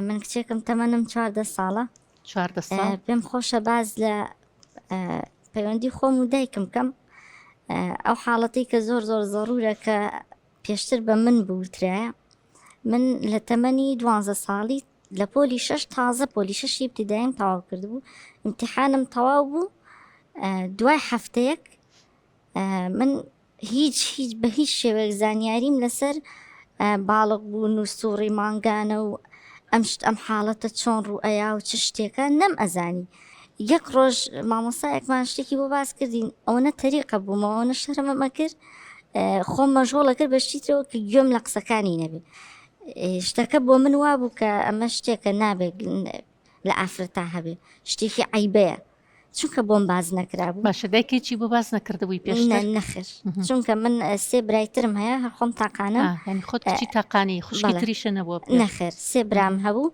من کچێکم تەمەنم 14 ساڵە 14 ساڵ پێم خۆشە باز لە پەیوەندی خۆم و دایکم کەم ئەو حاڵەتی کە زۆر ضرورە کە پێشتر بە من بوترایە. من لە تەمەنی 12 ساڵی لە پۆلی 6 تازە پۆلی 6 ابتداییم تەواو کردبوو، امتحانم تەواو بوو. دوای هەفتەیەک من هیچ بە هیچ شێوەیەک زانیاریم لەسەر باڵغ بوون و سووڕی مانگانە و ئەم حاڵەتە چۆن ڕوو ئەیا و چ شتێکە نەم ئەزانی. یەک ڕۆژ مامۆستایەکمان شتێکی بۆ باس کردین، ئەوەنە تەریقە بوومەوە، ئەوەنە شەرمەمە کرد، خۆم مەژغۆڵە کرد بە شتیترەوە کە گوێم لە قسەکانی نەبێ. شتەکە بۆ من وابوو کە ئەمە شتێکە نابێت لە ئافرەتا هەبێ، شتێکی عیبەیە، چونکە بۆم باز نەکرابوو. باشە دایکێکی بۆ باز نەکردبووی پێشتر؟ نەخێر، چونکە من 3 برایترم هەیە، هەر خۆم تاقانە. ینی خۆت کچی تاقانی خوشکی تریشە نەبووە؟ نەخێر، 3 برام هەبوو.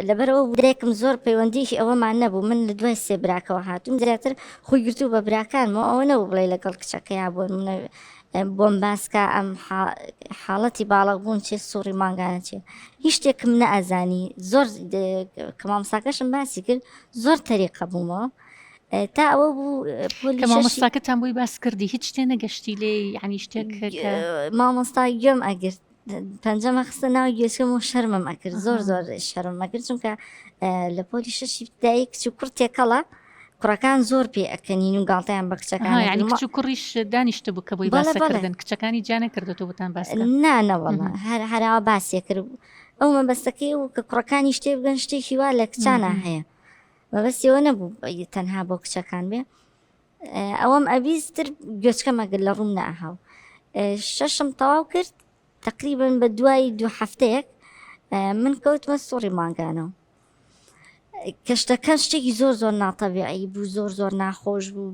لەبەرەوە درێکم زۆر پەیوەندیکی ئەوەمان نەبوو. من لە دوای 3 براکەوە هاتووم، زیاتر خۆی گرتو بە براکانمەوە، ئەوە نەبوو بڵێ لەگەڵ کچەکەیا بۆم باسکە ئەم حاڵەتی باڵغ بوون چێ سووڕی مانگانە چێ، هیچ شتێکم نەئەزانی. زۆر کە مامۆستاکەشم باسی کرد زۆر تەریقە بوومەوە تا ئەوە بوو کە مامۆستاکەتان بۆی باس کردی هیچ شتێ نەگەشتی لێ؟ یعنی شتێک مامۆستا گوێم ئەگرت، پەنجەمە خستە ناو گوێچکەم و شەرمم ئەکرد، زۆر شەرمم ئەکرد، چونکە لە پۆلی 6 ابتدایی کچ و کوڕ تێکەڵە، کوڕەکان زۆر پێ ئەکەنین و گاڵتەیان بە کچەکان. یعنی کچ و کوڕیش دانیشتە بوو کە بۆی باسەکردن، کچەکانی جا نەکردێتەوە بۆتان باس کرد؟ نانەوەڵە هەراوە باسیە کرد. ئەو مەبەستەکەی و کە کوڕەکانی شتێ بگەن شتێکی وا لە کچانە هەیە، مەبەستیەوە نەبوو تەنها بۆ کچەکان بێ. ئەوەم ئەبیستر گوێچکەم ئەگەر لە ڕووم نەهاو. 6م تەواو کرد، تقریبا بە دوای 2 هەفتەیەک من کەوتمە سووڕی مانگانەوە، کە شتەکان شتێکی زۆر ناتەبیعی بوو، زۆر ناخۆش بوو.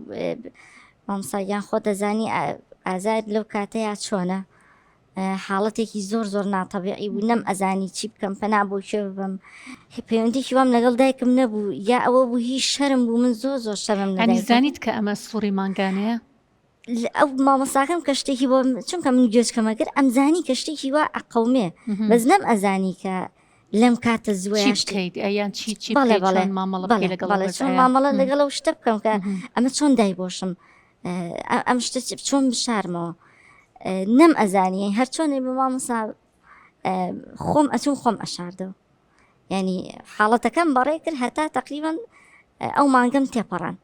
مامۆستایان خۆ دەزانی ئازار لەو کاتەیە چۆنە، حاڵەتێکی زۆر ناتەبیعی بوو، نەم ئەزانی چی بکەم، پەنا بۆ کوێ ببەم. پەیوەندیکی وام لەگەڵ دایکم نەبوو، یا ئەوە بوو هیچ شەرم بوو، من زۆر شەرم لە دایکم. زانیت کە ئەمە سووڕی مانگانەیە؟ ئەو مامۆستاکەم کە شتێکی بۆ، چونکە من گوێچکەمە کرد ئەمزانی کە شتێکی وا ئەقەومێ، بەس نەم ئەزانی کە لەم کاتە زوێ بکەیت یان چی مامەڵە لەگەڵ شتە بکەم کە ئەمە چۆن دایبۆشم، ئەم شتە چۆن بشارمەوە، نەم ئەزانی. هەر چۆنێ بە مامۆستا خۆم ئەچوون خۆم ئەشاردەوە، ینی حاڵەتەکەم بەڕێ کرد هەتا تقریبا ئەو مانگەم تێپەڕان.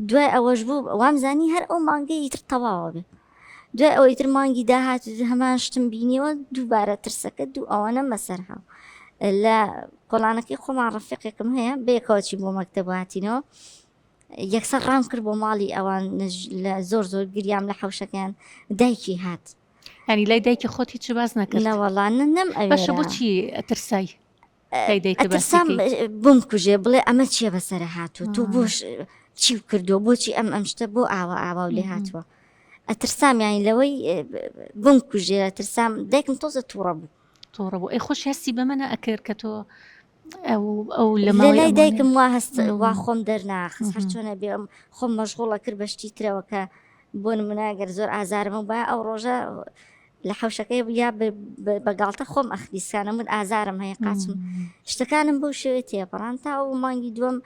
دوای ئەوەش بوو وامزانی هەر ئەو مانگەی ئیتر تەواوە بێ. دوای ئەو ئیتر مانگی داهات هەمان شتم بینیەوە، دووبارە ترسەکە دوو ئەوانە مەسەرها. لە کۆڵانەکەی خۆمان ڕەفیقێکم هەیە، بەیەکەوەچی بۆ مەکتەب هاتینەوە، یەکسەر ڕام کرد بۆ ماڵی ئەوان، لە زۆر گریام لە حەوشەکەیان. دایکی هات، ینی لای دایکی خۆت هیچ باز نەکرد؟ نەوەڵانە نەم ئەوێ. باشە بۆچی ئەترسای لای دایکە باسم بم کوژێ بڵێ ئەمە چییە بەسەرە هاتووە، تو بۆش چی کردو، بۆچی ئەم شتە بۆ ئاوا لێ هاتووە. ئەترسام یانی لەوەی بم کوژێ، ئەترسام. دایکم تۆزە تووڕە بوو. ئەی خۆش هەستی بە منە ئەکرد کە تۆ ئەو لەلای دایکم وا هەست وا خۆم دەرناخست، هەر چۆنە بێ خۆم مەشغوڵە کرد بە شتی ترەوە کە بۆ نمونەگەر زۆر ئازارم و با ئەو ڕۆژە لە حەوشەکەی یا بەگاڵتە خۆم ئەخلیسکانە من ئازارم هەیە قاچم شتەکانم بەو شێوێ تێپەڕان. تا ئەو مانگی دووەم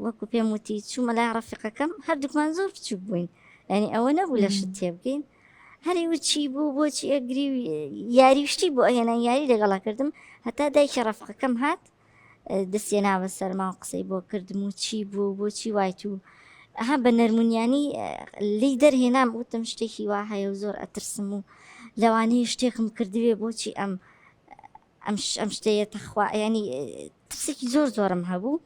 وەکو پێم وتی چوومە لای ڕەفیقەکەم، هەردووکمان زۆر بچووک بووین، ینی ئەوە نەبوو لە شت تێبگەین. هەری وچی بوو بۆچی ئەگری یاری شتی بۆ ئەهێنان، یاری لەگەڵا کردم. هەتا دایکی ڕەفیقەکەم هات دەستێنا بە سەرما و قسەی بۆ کردم و چی بوو بۆچی وایت و ئەها بە نەرمونیانی لی دەرهێنام، وتم شتێکی وا هەیە و زۆر ئەترسم و لەوانەیە شتێکم کردوێ، بۆچی ئەم شتەیە تەخوا، ینی ترسێکی زۆرم هەبوو.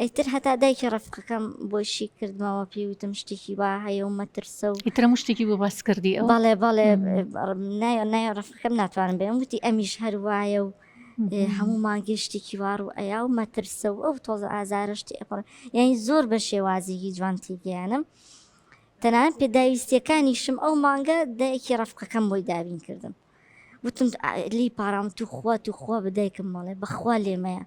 ئەیتر هەتا دایکی ڕەفیقەکەم بۆشی کردمەوە، پێی وتم شتێکی وا هەیە و مەترسە و ئیترە شتێکی بۆ باس کردی؟ ئەو بەڵێ نایە ڕەفیقەکەم ناتوانم بێم، وتی ئەمیش هەر وایە و هەموو مانگی شتێکی وار و ئەیا و مەترسە و ئەو تۆزە ئازارە شتی ئەپڕ، یعنی زۆر بە شێوازێکی جوان تێگەیانم. تەنانەت پێداویستیەکانیشم ئەو مانگە دایکی ڕەفیقەکەم بۆی دابین کردم، وتم لی پارام تو خوا بە دایکم ماڵێ بەخوا لێمەیە،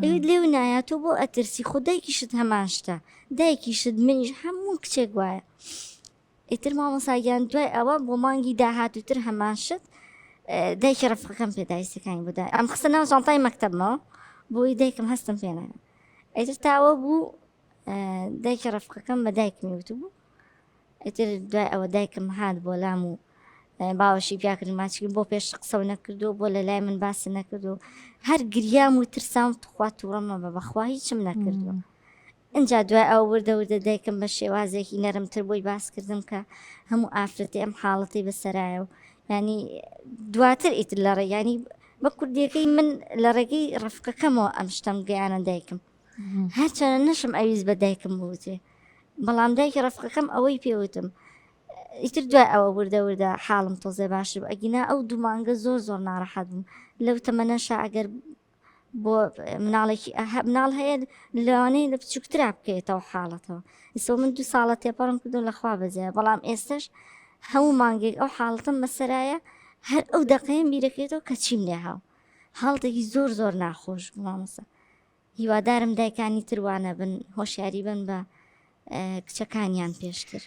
ئەوید لێو نایەتەوە بۆ ئەترسی، خۆ دایکیشت هەمان شتە، دایکیشت منیش هەموو کچێک وایە. ئیتر مامۆستاگیان دوای ئەوە بۆ مانگی داهاتووتر هەمان شت دایکی ڕەفقەکەم پێداویستەکانی بوودا ئەم خستە ناو جانتای مەکتەبمەوە بۆی دایکم هەستم پێ نایە ئیتر تاوە بوو دایکی ڕەفقەکەم بە دایکمی وتبوو ئیتر دوای ئەوە دایکم هات بۆ لام و باوەشی پیاکردن ماچی بۆ پێش قسە و نەکردو بۆ لە لای من باسی نەکردو هەر گریام و ترسام توخوا تووڕەمە بە بەخوا هیچم نەکردووە اینجا دوای ئەو وردە دایکم بە شێوازێکی نەرمتر بۆی باسکردم کە هەموو ئافرەتی ئەم حاڵەتی بەسەرایە و ینی دواتر ئیتر لە ڕێیانی بە کوردیەکەی من لە ڕێگەی ڕەفقەکەمەوە ئەم شتم گەیانە دایکم هەرچەنە نەشم ئەویست بە دایکم بوتێ بەڵام دایکی ڕەفقەکەم ئەوەی پێوتم ئیتر دوای ئەوە وردە حاڵم تۆزێ باشتر بوو ئەگینا ئەو دوو مانگە زۆر ناڕەحەت بووم لەو تەمەنەشا ئەگەر بۆ مناڵێکی مناڵ هەیە لەوانەیە لە بچووکترا بکەیتەوە حاڵەتەوە ئێستا من 2 ساڵە تێپەڕم کردو لەخوا بەجێ بەڵام ئێستش هەموو مانگێک ئەو حاڵەتم بەسەرایە هەر ئەو دەقەیەم بیرەکەیتەوە کە چیم لێ هاو حاڵتێکی زۆر ناخۆش مامۆستا هیوادارم دایکانی تروانە بن هۆشیاری بن بە کچەکانیان پێشتر